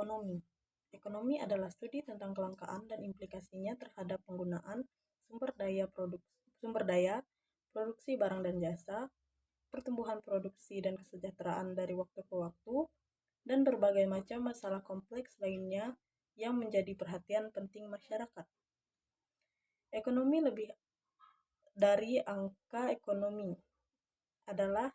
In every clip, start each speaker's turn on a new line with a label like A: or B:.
A: Ekonomi. Ekonomi adalah studi tentang kelangkaan dan implikasinya terhadap penggunaan sumber daya, produksi barang dan jasa, pertumbuhan produksi dan kesejahteraan dari waktu ke waktu, dan berbagai macam masalah kompleks lainnya yang menjadi perhatian penting masyarakat. Ekonomi lebih dari angka ekonomi adalah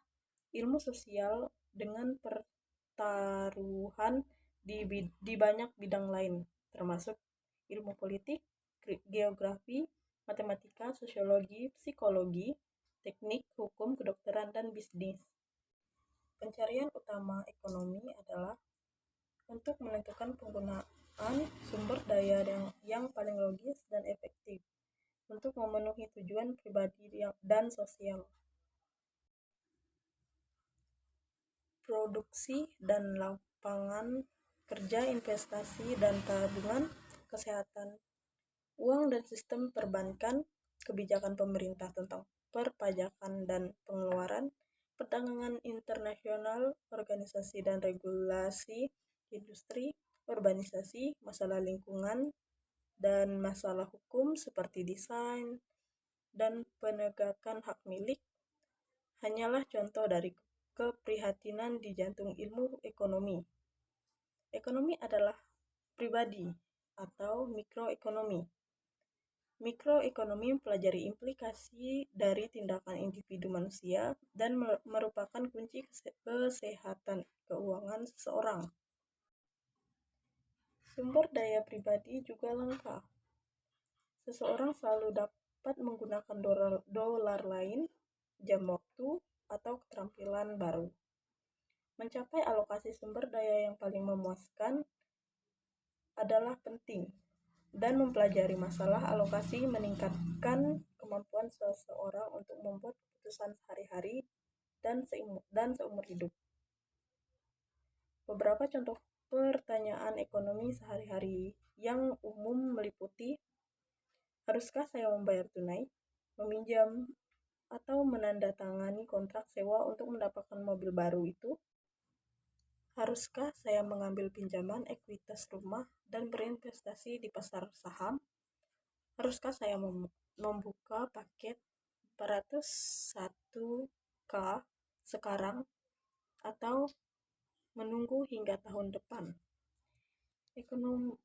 A: ilmu sosial dengan pertaruhan di banyak bidang lain, termasuk ilmu politik, geografi, matematika, sosiologi, psikologi, teknik, hukum, kedokteran, dan bisnis. Pencarian utama ekonomi adalah untuk menentukan penggunaan sumber daya yang paling logis dan efektif untuk memenuhi tujuan pribadi dan sosial. Produksi dan lapangan kerja, investasi dan tabungan, kesehatan, uang dan sistem perbankan, kebijakan pemerintah tentang perpajakan dan pengeluaran, perdagangan internasional, organisasi dan regulasi industri, urbanisasi, masalah lingkungan, dan masalah hukum seperti desain dan penegakan hak milik hanyalah contoh dari keprihatinan di jantung ilmu ekonomi. Ekonomi adalah pribadi atau mikroekonomi. Mikroekonomi mempelajari implikasi dari tindakan individu manusia dan merupakan kunci kesehatan keuangan seseorang. Sumber daya pribadi juga langka. Seseorang selalu dapat menggunakan dolar lain, jam waktu, atau keterampilan baru. Mencapai alokasi sumber daya yang paling memuaskan adalah penting, dan mempelajari masalah alokasi meningkatkan kemampuan seseorang untuk membuat keputusan sehari-hari dan seumur hidup. Beberapa contoh pertanyaan ekonomi sehari-hari yang umum meliputi: haruskah saya membayar tunai, meminjam, atau menandatangani kontrak sewa untuk mendapatkan mobil baru itu? Haruskah saya mengambil pinjaman ekuitas rumah dan berinvestasi di pasar saham? Haruskah saya membuka paket 401k sekarang atau menunggu hingga tahun depan? Ekonomi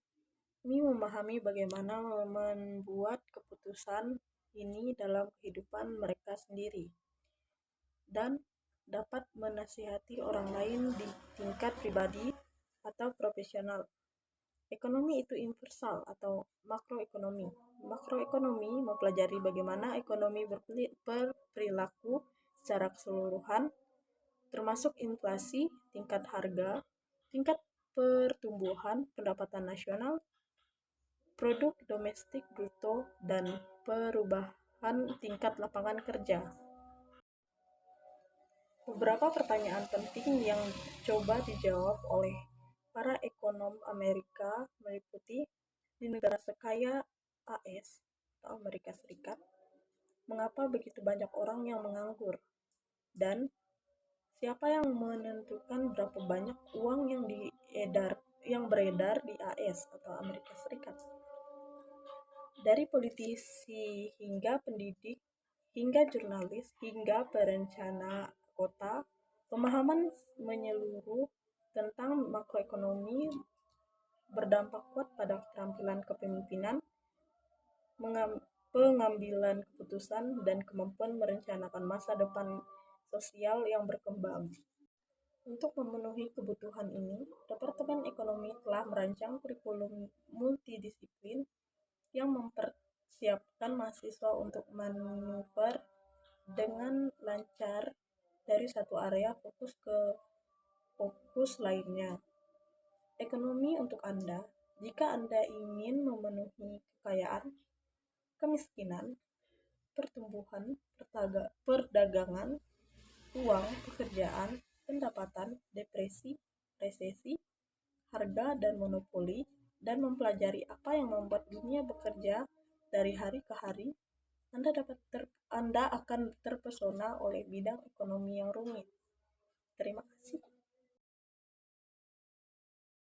A: memahami bagaimana membuat keputusan ini dalam kehidupan mereka sendiri dan dapat menasihati orang lain di tingkat pribadi atau profesional. Ekonomi itu universal atau makroekonomi. Makroekonomi mempelajari bagaimana ekonomi berperilaku secara keseluruhan, termasuk inflasi, tingkat harga, tingkat pertumbuhan pendapatan nasional, produk domestik bruto, dan perubahan tingkat lapangan kerja. Beberapa pertanyaan penting yang coba dijawab oleh para ekonom Amerika meliputi: di negara sekaya AS atau Amerika Serikat, mengapa begitu banyak orang yang menganggur? Dan siapa yang menentukan berapa banyak uang yang beredar di AS atau Amerika Serikat? Dari politisi hingga pendidik, hingga jurnalis, hingga perencana kota, pemahaman menyeluruh tentang makroekonomi berdampak kuat pada keterampilan kepemimpinan, pengambilan keputusan, dan kemampuan merencanakan masa depan sosial yang berkembang. Untuk memenuhi kebutuhan ini, Departemen Ekonomi telah merancang kurikulum multidisiplin yang mempersiapkan mahasiswa untuk manuver dengan lancar dari satu area fokus ke fokus lainnya. Ekonomi untuk Anda. Jika Anda ingin memenuhi kekayaan, kemiskinan, pertumbuhan, perdagangan, uang, pekerjaan, pendapatan, depresi, resesi, harga, dan monopoli, dan mempelajari apa yang membuat dunia bekerja dari hari ke hari, Anda akan terpesona oleh bidang ekonomi yang rumit. Terima kasih.